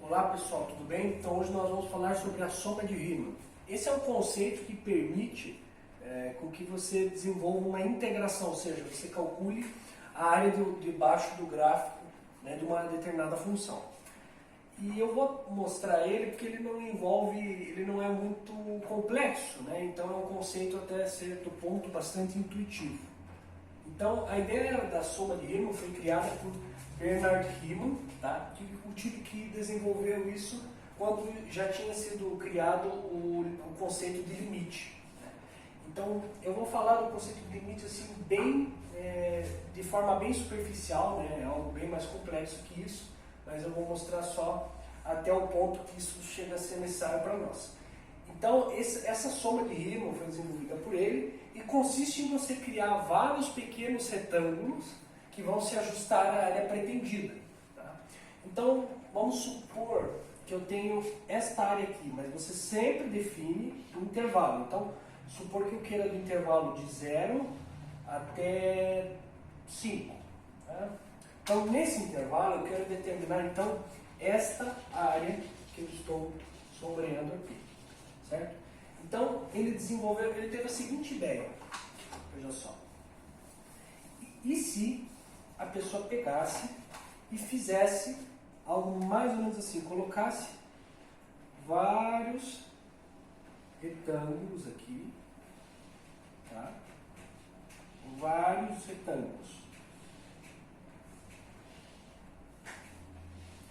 Olá pessoal, tudo bem? Então hoje nós vamos falar sobre a soma de Riemann. Esse é um conceito que permite com que você desenvolva uma integração, ou seja, você calcule a área de baixo do gráfico, né, de uma determinada função. E eu vou mostrar ele porque ele não é muito complexo, né? Então é um conceito até certo ponto bastante intuitivo. Então a ideia da soma de Riemann foi criada por Bernard Riemann, tá? Que desenvolveu isso quando já tinha sido criado o conceito de limite. Né? Então eu vou falar do conceito de limite assim de forma bem superficial, né? É algo bem mais complexo que isso, mas eu vou mostrar só até o ponto que isso chega a ser necessário para nós. Então essa soma de Riemann foi desenvolvida por ele e consiste em você criar vários pequenos retângulos que vão se ajustar à área pretendida. Tá? Então, vamos supor que eu tenho esta área aqui, mas você sempre define um intervalo. Então, supor que eu queira do intervalo de 0 até 5. Tá? Então, nesse intervalo, eu quero determinar, então, esta área que eu estou sombreando aqui. Certo? Então, ele teve a seguinte ideia. Veja só. E se a pessoa pegasse e fizesse algo mais ou menos assim, colocasse vários retângulos aqui, tá? Vários retângulos.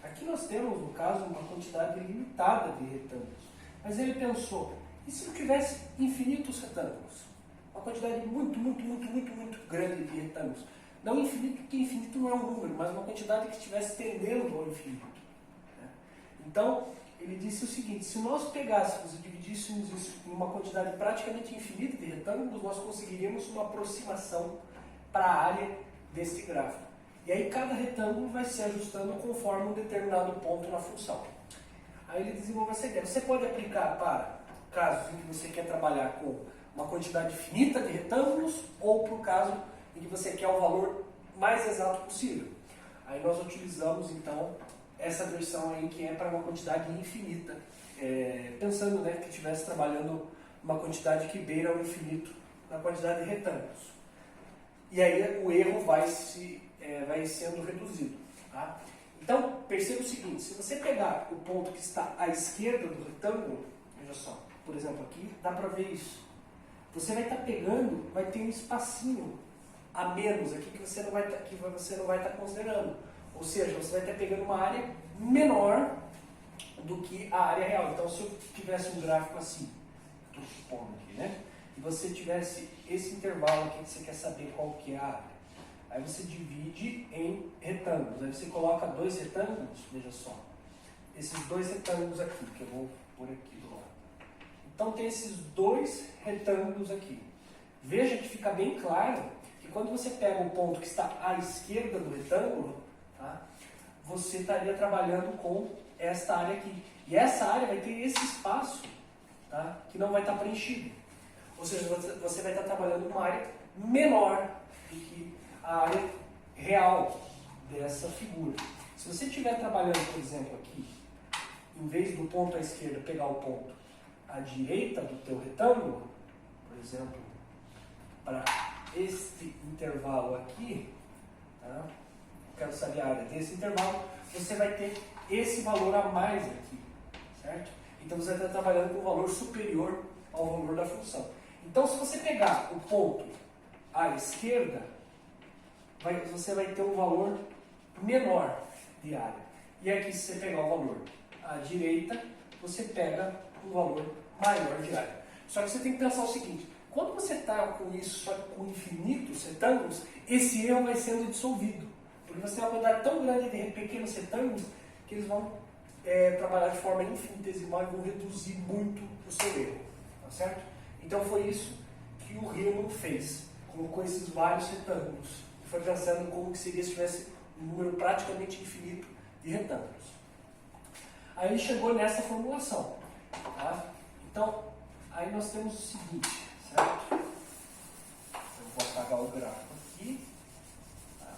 Aqui nós temos, no caso, uma quantidade limitada de retângulos. Mas ele pensou, e se eu tivesse infinitos retângulos? Uma quantidade muito grande de retângulos. Não infinito, porque infinito não é um número, mas uma quantidade que estivesse tendendo ao infinito. Né? Então, ele disse o seguinte, se nós pegássemos e dividíssemos isso em uma quantidade praticamente infinita de retângulos, nós conseguiríamos uma aproximação para a área desse gráfico. E aí cada retângulo vai se ajustando conforme um determinado ponto na função. Aí ele desenvolve essa ideia. Você pode aplicar para casos em que você quer trabalhar com uma quantidade finita de retângulos ou para o caso em que você quer o valor mais exato possível. Aí nós utilizamos então essa versão aí que é para uma quantidade infinita, pensando, né, que estivesse trabalhando uma quantidade que beira o infinito na quantidade de retângulos. E aí o erro vai sendo reduzido. Tá? Então perceba o seguinte, se você pegar o ponto que está à esquerda do retângulo, veja só, por exemplo aqui, dá para ver isso. Você vai estar pegando, vai ter um espacinho a menos aqui que você não vai estar considerando. Ou seja, você vai estar pegando uma área menor do que a área real. Então, se eu tivesse um gráfico assim, estou supondo aqui, né? E você tivesse esse intervalo aqui que você quer saber qual que é a área. Aí você divide em retângulos. Aí você coloca dois retângulos, veja só. Esses dois retângulos aqui, que eu vou pôr aqui do lado. Então, tem esses dois retângulos aqui. Veja que fica bem claro que quando você pega um ponto que está à esquerda do retângulo, tá, você estaria trabalhando com esta área aqui. E essa área vai ter esse espaço, tá, que não vai estar preenchido. Ou seja, você vai estar trabalhando com uma área menor do que a área real dessa figura. Se você estiver trabalhando, por exemplo, aqui, em vez do ponto à esquerda pegar o ponto à direita do teu retângulo, por exemplo, para este intervalo aqui, tá? Quero saber a área desse intervalo, você vai ter esse valor a mais aqui, certo? Então você está trabalhando com um valor superior ao valor da função. Então se você pegar o ponto à esquerda, você vai ter um valor menor de área. E aqui se você pegar o valor à direita, você pega um valor maior de área. Só que você tem que pensar o seguinte, quando você está com isso, só com infinitos retângulos, esse erro vai sendo dissolvido. Porque você tem uma quantidade tão grande de pequenos retângulos que eles vão trabalhar de forma infinitesimal e vão reduzir muito o seu erro. Tá certo? Então foi isso que o Riemann fez. Colocou esses vários retângulos. E foi pensando como que seria se tivesse um número praticamente infinito de retângulos. Aí ele chegou nessa formulação. Tá? Então, aí nós temos o seguinte, certo? Eu vou apagar o gráfico aqui. Tá?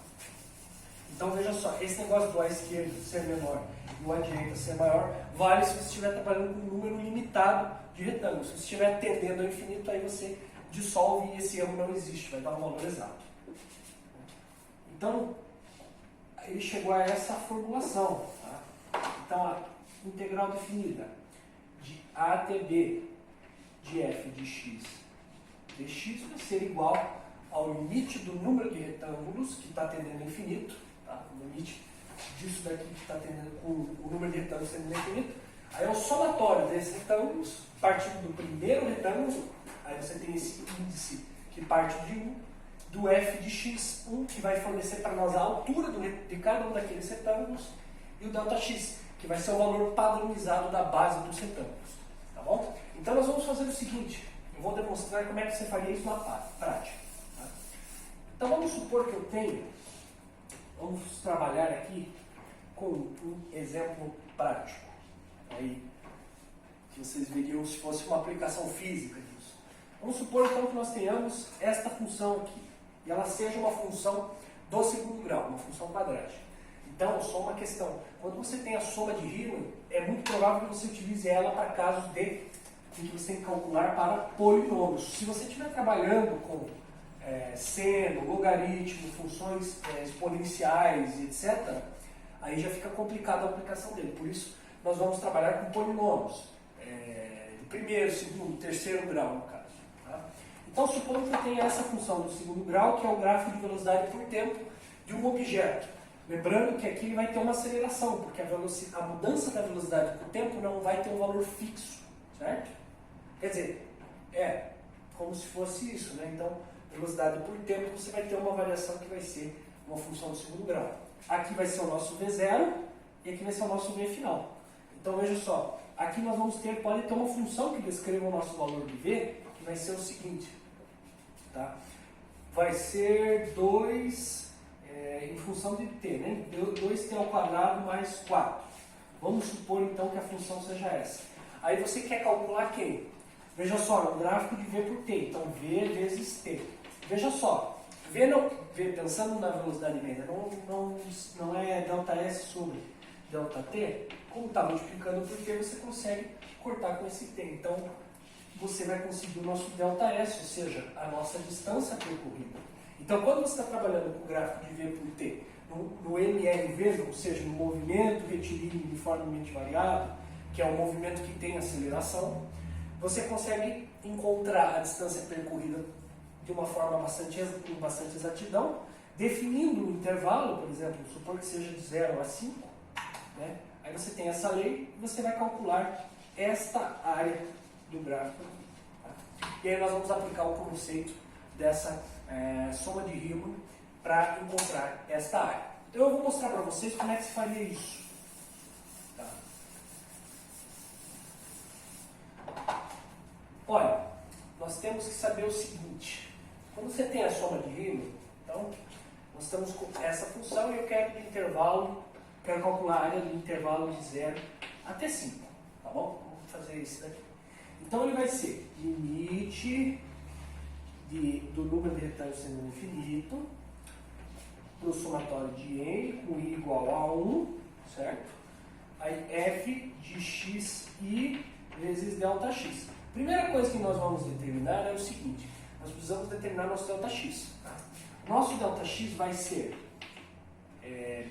Então veja só, esse negócio do à esquerda ser menor e o à direita ser maior, vale se você estiver trabalhando com um número limitado de retângulos. Se você estiver tendendo ao infinito, aí você dissolve e esse erro não existe, vai dar um valor exato. Então, ele chegou a essa formulação. Tá? Então, a integral definida de a até b de f de x dx vai ser igual ao limite do número de retângulos que está tendendo ao infinito, tá? O limite disso daqui que está tendendo com o número de retângulos tendendo ao infinito, aí é o somatório desses retângulos, partindo do primeiro retângulo, aí você tem esse índice que parte de 1, do f de x1, que vai fornecer para nós a altura de cada um daqueles retângulos, e o delta-x, que vai ser o valor padronizado da base dos retângulos. Tá bom? Então nós vamos fazer o seguinte, eu vou demonstrar como é que você faria isso na prática. Tá? Então vamos supor que eu tenho, vamos trabalhar aqui com um exemplo prático, aí, que vocês veriam se fosse uma aplicação física disso. Vamos supor então que nós tenhamos esta função aqui, e ela seja uma função do segundo grau, uma função quadrática. Então, só uma questão, quando você tem a soma de Riemann, é muito provável que você utilize ela para casos em que você tem que calcular para polinômios. Se você estiver trabalhando com seno, logaritmo, funções exponenciais, etc., aí já fica complicada a aplicação dele. Por isso, nós vamos trabalhar com polinômios, de primeiro, segundo, terceiro grau, no caso. Tá? Então, supondo que eu tenha essa função do segundo grau, que é o gráfico de velocidade por tempo de um objeto. Lembrando que aqui ele vai ter uma aceleração, porque a mudança da velocidade por tempo não vai ter um valor fixo, certo? Quer dizer, é como se fosse isso, né? Então, velocidade por tempo, você vai ter uma variação que vai ser uma função do segundo grau. Aqui vai ser o nosso V0 e aqui vai ser o nosso V final. Então, veja só, aqui nós vamos ter, pode ter uma função que descreva o nosso valor de V, que vai ser o seguinte, tá? Vai ser 2... em função de t, né? 2t ao quadrado mais 4. Vamos supor então que a função seja essa. Aí você quer calcular quem? Veja só, é um gráfico de v por t, então v vezes t. Veja só, v pensando na velocidade média, não é ΔS sobre ΔT, como está multiplicando por t, você consegue cortar com esse t. Então, você vai conseguir o nosso ΔS, ou seja, a nossa distância percorrida. Então, quando você está trabalhando com o gráfico de V por T, no MRV, ou seja, no movimento retilíneo uniformemente variado, que é um movimento que tem aceleração, você consegue encontrar a distância percorrida de uma forma com bastante exatidão, definindo um intervalo, por exemplo, supor que seja de 0 a 5, né? Aí você tem essa lei e você vai calcular esta área do gráfico. Tá? E aí nós vamos aplicar o conceito dessa soma de Riemann para encontrar esta área. Então eu vou mostrar para vocês como é que se faria isso. Tá? Olha, nós temos que saber o seguinte, quando você tem a soma de Riemann, então nós estamos com essa função e eu quero quero calcular a área do intervalo de 0 até 5, tá bom? Vamos fazer isso daqui. Então ele vai ser limite do número de retângulos sendo infinito, para o somatório de n com i igual a 1, certo? Aí f de xi vezes ΔX. Primeira coisa que nós vamos determinar é o seguinte, nós precisamos determinar nosso ΔX. Tá? Nosso ΔX vai ser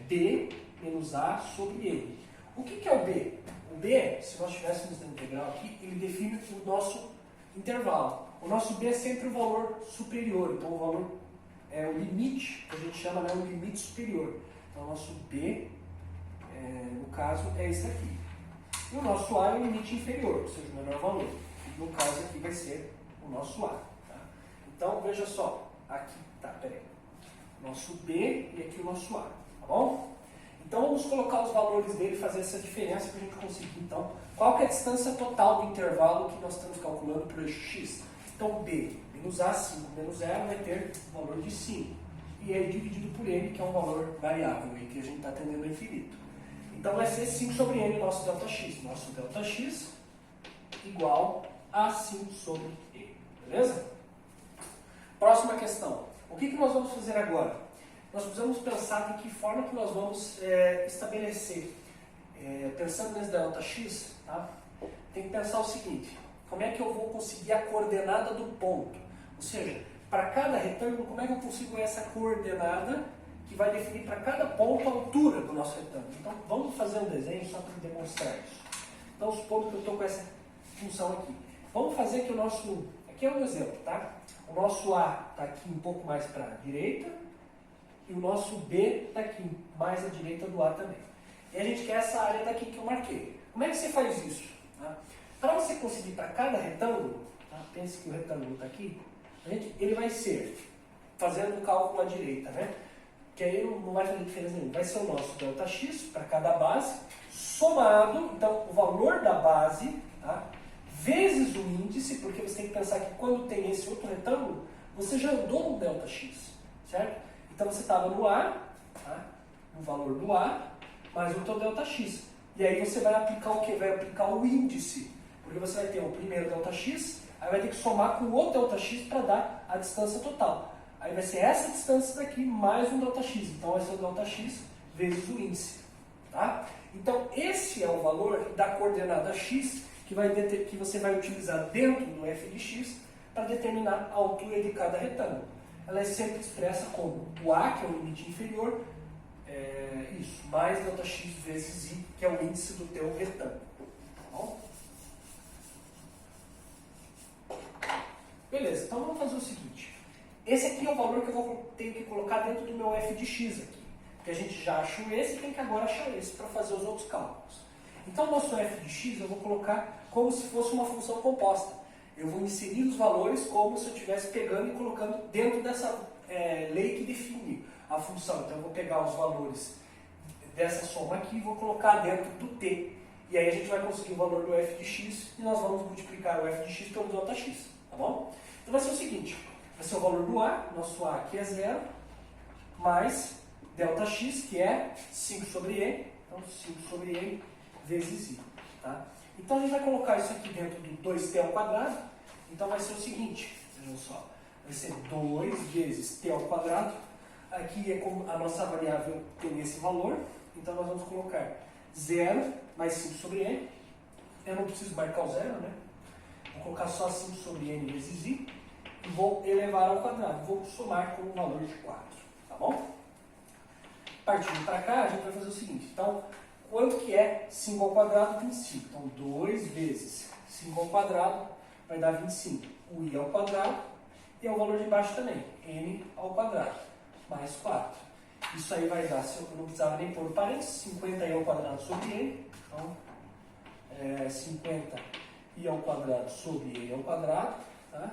b menos a sobre n. O que é o b? O b, se nós tivéssemos na integral aqui, ele define o nosso intervalo. O nosso b é sempre o valor superior, então o valor é o limite, que a gente chama, né, o limite superior. Então o nosso b, no caso, é esse aqui. E o nosso a é o limite inferior, ou seja, o menor valor. No caso aqui vai ser o nosso a. Tá? Então veja só, aqui, peraí. Nosso b e aqui o nosso a, tá bom? Então vamos colocar os valores dele e fazer essa diferença para a gente conseguir, então, qual que é a distância total do intervalo que nós estamos calculando para o eixo x. Então, b menos a, 5 menos 0, vai ter o valor de 5. E aí dividido por n, que é um valor variável, aí, que a gente está atendendo ao infinito. Então, vai ser 5 sobre n, nosso ΔX. Nosso ΔX igual a 5 sobre n. Beleza? Próxima questão. O que nós vamos fazer agora? nós precisamos pensar de que forma que nós vamos estabelecer. Pensando nesse delta x, tá? Tem que pensar o seguinte: como é que eu vou conseguir a coordenada do ponto? Ou seja, para cada retângulo, como é que eu consigo essa coordenada que vai definir para cada ponto a altura do nosso retângulo? Então, vamos fazer um desenho só para demonstrar isso. Então, supondo que eu estou com essa função aqui. Vamos fazer que o nosso... Aqui é um exemplo, tá? O nosso A está aqui um pouco mais para a direita e o nosso B está aqui mais à direita do A também. E a gente quer essa área daqui que eu marquei. Como é que você faz isso? Tá? Para você conseguir para cada retângulo, tá? Pense que o retângulo está aqui, ele vai ser, fazendo o cálculo à direita, né? Que aí não vai fazer diferença nenhuma. Vai ser o nosso delta x para cada base, somado, então, o valor da base, tá? Vezes o índice, porque você tem que pensar que quando tem esse outro retângulo, você já andou no delta x, certo? Então você estava no A, tá? No valor do A, mais o teu delta x. E aí você vai aplicar o quê? Vai aplicar o índice, porque você vai ter o primeiro delta x, aí vai ter que somar com o outro delta x para dar a distância total. Aí vai ser essa distância daqui mais um delta x. Então vai ser o delta x vezes o índice, tá? Então esse é o valor da coordenada x que você vai utilizar dentro do f de x para determinar a altura de cada retângulo. Ela é sempre expressa como o A, que é o limite inferior, isso, mais delta x vezes i, que é o índice do teu retângulo. Tá bom? Beleza, então vamos fazer o seguinte. Esse aqui é o valor que eu tenho que colocar dentro do meu f de x aqui. Porque a gente já achou esse e tem que agora achar esse para fazer os outros cálculos. Então, o nosso f de x eu vou colocar como se fosse uma função composta. Eu vou inserir os valores como se eu estivesse pegando e colocando dentro dessa lei que define a função. Então, eu vou pegar os valores dessa soma aqui e vou colocar dentro do t. E aí a gente vai conseguir o valor do f de x e nós vamos multiplicar o f de x pelo delta x. Tá bom? Então, vai ser o seguinte. Vai ser o valor do A, nosso A aqui é 0, mais delta x, que é 5 sobre e. Então, 5 sobre e vezes i. Tá? Então, a gente vai colocar isso aqui dentro do 2t ao quadrado. Então, vai ser o seguinte, vejam só. Vai ser 2 vezes t ao quadrado. Aqui é como a nossa variável tem esse valor. Então, nós vamos colocar 0 mais 5 sobre n. Eu não preciso marcar o zero, né? Vou colocar só 5 sobre n vezes i. E vou elevar ao quadrado. Vou somar com o valor de 4. Tá bom? Partindo para cá, a gente vai fazer o seguinte. Então, quanto que é 5 ao quadrado? 25. Então, 2 vezes 5 ao quadrado vai dar 25. O i ao quadrado e o valor de baixo também, n ao quadrado, mais 4. Isso aí vai dar, se eu não precisava nem pôr parênteses, 50i ao quadrado sobre n. Então, 50i ao quadrado sobre e ao quadrado. Tá?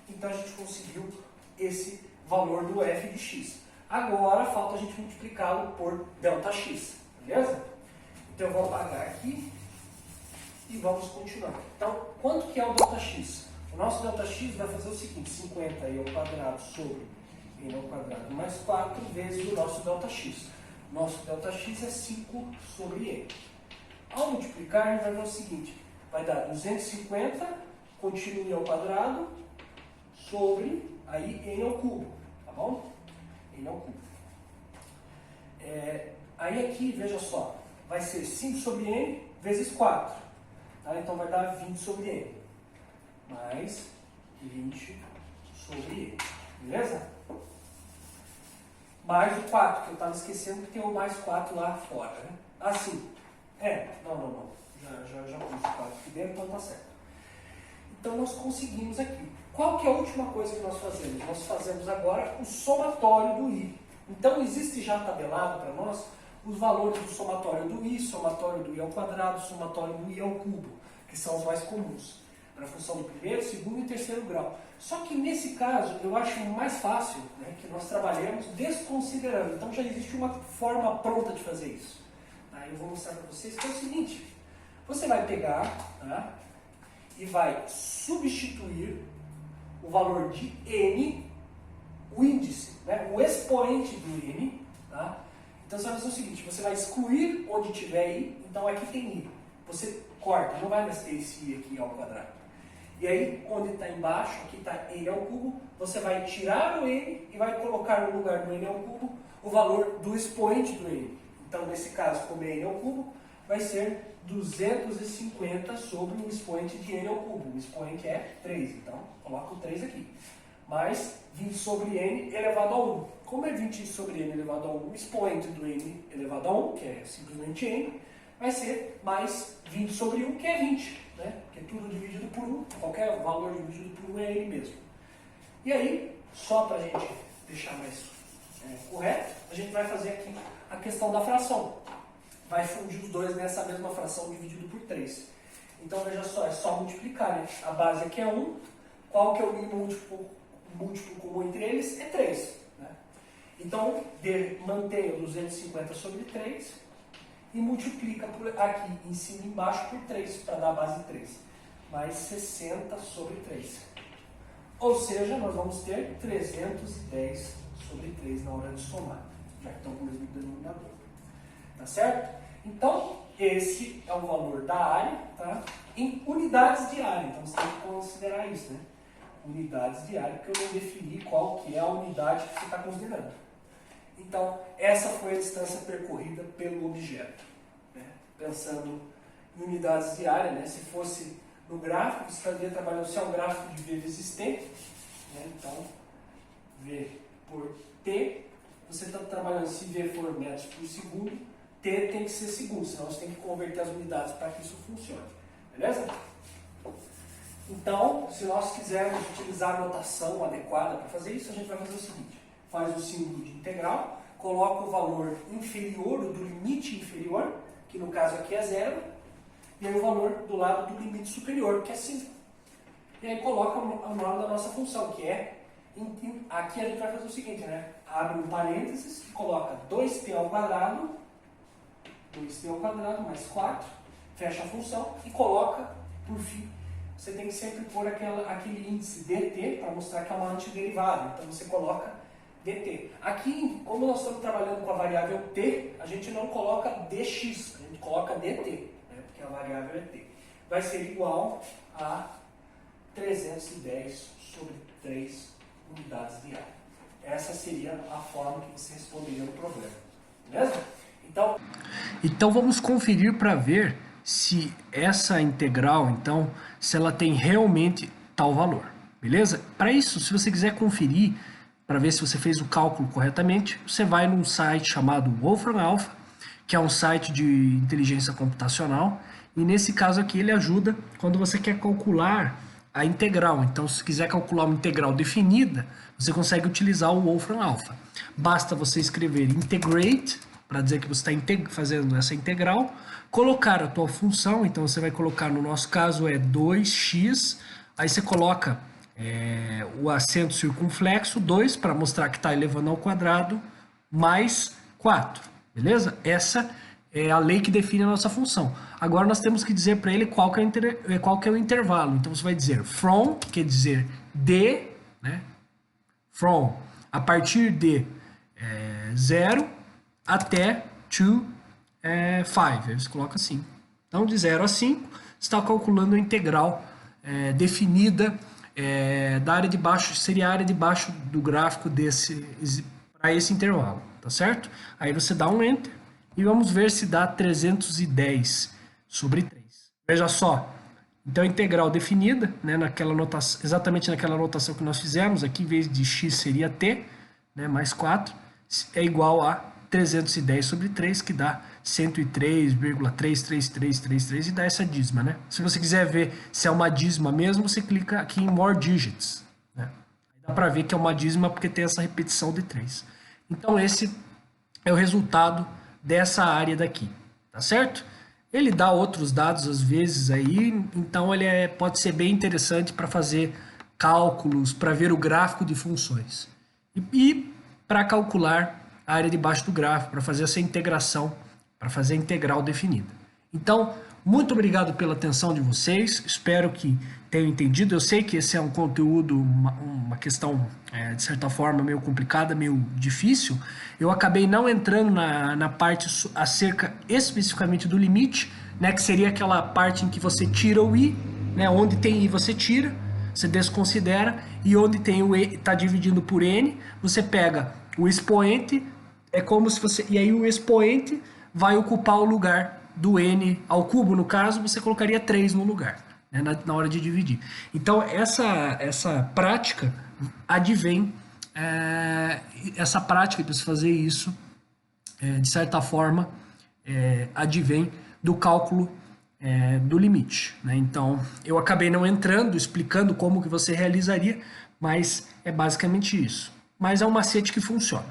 Então, a gente conseguiu esse valor do f de x. Agora, falta a gente multiplicá-lo por delta x. Beleza? Então, eu vou apagar aqui e vamos continuar. Então, quanto que é o delta x? O nosso delta x vai fazer o seguinte, 50i ao quadrado sobre n ao quadrado mais 4 vezes o nosso delta x. Nosso delta x é 5 sobre n. Ao multiplicar, a gente vai ver o seguinte, vai dar 250, continue ao quadrado, sobre, aí, n ao cubo, tá bom? N ao cubo. Aí aqui, veja só, vai ser 5 sobre n vezes 4. Tá? Então vai dar 20 sobre n. Mais 20 sobre n. Beleza? Mais o 4, que eu estava esquecendo que tem o mais 4 lá fora. Né? Assim. Não. Já pus o 4 aqui dentro, então tá certo. Então nós conseguimos aqui. Qual que é a última coisa que nós fazemos? Nós fazemos agora o somatório do i. Então existe já tabelado para nós os valores do somatório do i ao quadrado, somatório do i ao cubo, que são os mais comuns, para a função do primeiro, segundo e terceiro grau. Só que nesse caso, eu acho mais fácil, né, que nós trabalhemos desconsiderando. Então já existe uma forma pronta de fazer isso. Tá? Eu vou mostrar para vocês que é o seguinte. Você vai pegar, tá, e vai substituir o valor de n, o índice, né, o expoente do n. Tá? Então você vai fazer o seguinte, você vai excluir onde tiver i, então aqui tem i. Você corta, não vai mais ter esse i aqui ao quadrado. E aí, onde está embaixo, aqui está n ao cubo, você vai tirar o n e vai colocar no lugar do n ao cubo o valor do expoente do n. Então, nesse caso, como é n ao cubo, vai ser 250 sobre o expoente de n ao cubo. O expoente é 3, então coloco o 3 aqui. Mais 20 sobre n elevado a 1. Como é 20 sobre n elevado a 1, o expoente do n elevado a 1, que é simplesmente n, vai ser mais 20 sobre 1, que é 20. Né? Porque tudo dividido por 1, qualquer valor dividido por 1 é n mesmo. E aí, só para a gente deixar mais correto, a gente vai fazer aqui a questão da fração. Vai fundir os dois nessa mesma fração dividido por 3. Então, veja só, é só multiplicar. Né? A base aqui é 1. Qual que é o mínimo múltiplo comum entre eles? É 3. Né? Então, mantenha 250 sobre 3 e multiplica aqui em cima e embaixo por 3, para dar a base 3. Mais 60 sobre 3. Ou seja, nós vamos ter 310 sobre 3 na hora de somar, já que estão com o mesmo denominador. Tá certo? Então, esse é o valor da área, tá? Em unidades de área. Então, você tem que considerar isso, né? Unidades de área, porque eu não defini qual que é a unidade que você está considerando. Então, essa foi a distância percorrida pelo objeto. Né? Pensando em unidades de área, né? Se fosse no gráfico, você estaria trabalhando se é um gráfico de V vezes T. Né? Então, V por T, você está trabalhando se V for metros por segundo, T tem que ser segundo, senão você tem que converter as unidades para que isso funcione. Beleza? Então, se nós quisermos utilizar a notação adequada para fazer isso, a gente vai fazer o seguinte. Faz o símbolo de integral, coloca o valor inferior, ou do limite inferior, que no caso aqui é 0, e aí o valor do lado do limite superior, que é 5. E aí coloca o nome da nossa função, que é... Aqui a gente vai fazer o seguinte, né? Abre um parênteses e coloca 2t ao quadrado, 2t ao quadrado mais 4, fecha a função e coloca, por fim, você tem que sempre pôr aquele índice dt para mostrar que é uma antiderivada. Então você coloca dt. Aqui, como nós estamos trabalhando com a variável t, a gente não coloca dx, a gente coloca dt, né? Porque a variável é t. Vai ser igual a 310 sobre 3 unidades de área. Essa seria a forma que você responderia no problema. Beleza? Então vamos conferir para ver se essa integral, então, se ela tem realmente tal valor. Beleza? Para isso, se você quiser conferir, para ver se você fez o cálculo corretamente, você vai num site chamado Wolfram Alpha, que é um site de inteligência computacional, e nesse caso aqui ele ajuda quando você quer calcular a integral. Então, se quiser calcular uma integral definida, você consegue utilizar o Wolfram Alpha. Basta você escrever integrate, para dizer que você está fazendo essa integral, colocar a tua função, então você vai colocar, no nosso caso é 2x, aí você coloca o acento circunflexo, 2, para mostrar que está elevando ao quadrado, mais 4, beleza? Essa é a lei que define a nossa função. Agora nós temos que dizer para ele qual que é o intervalo. Então você vai dizer from, que quer dizer de, né? From, a partir de 0 até to 5. Aí você coloca assim. Então de 0 a 5, você está calculando a integral definida da área de baixo, seria a área de baixo do gráfico para esse intervalo, tá certo? Aí você dá um Enter e vamos ver se dá 310 sobre 3. Veja só, então a integral definida, né, exatamente naquela notação que nós fizemos, aqui em vez de x seria t, né, mais 4, é igual a 310 sobre 3, que dá 103,33333 e dá essa dízima, né? Se você quiser ver se é uma dízima mesmo, você clica aqui em More Digits, né? Dá para ver que é uma dízima porque tem essa repetição de 3. Então esse é o resultado dessa área daqui, tá certo? Ele dá outros dados às vezes aí, então ele pode ser bem interessante para fazer cálculos, para ver o gráfico de funções. E para calcular a área de baixo do gráfico, para fazer essa integração, para fazer a integral definida. Então, muito obrigado pela atenção de vocês, espero que tenham entendido. Eu sei que esse é um conteúdo, uma questão, de certa forma, meio complicada, meio difícil. Eu acabei não entrando na parte acerca especificamente do limite, né, que seria aquela parte em que você tira o i, né, onde tem i você tira, você desconsidera, e onde tem o e está dividindo por n, você pega o expoente, é como se você... E aí o expoente vai ocupar o lugar do n ao cubo, no caso, você colocaria 3 no lugar, né, na hora de dividir. Então, essa prática advém, essa prática de você fazer isso, de certa forma, advém do cálculo do limite, né? Então, eu acabei não entrando, explicando como que você realizaria, mas é basicamente isso. Mas é um macete que funciona,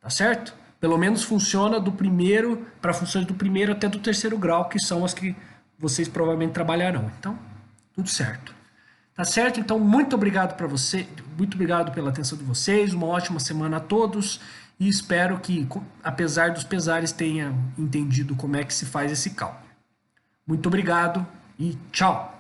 tá certo? Pelo menos funciona do primeiro, para funções do primeiro até do terceiro grau, que são as que vocês provavelmente trabalharão. Então, tudo certo. Tá certo? Então, muito obrigado para você, muito obrigado pela atenção de vocês, uma ótima semana a todos e espero que, apesar dos pesares, tenham entendido como é que se faz esse cálculo. Muito obrigado e tchau!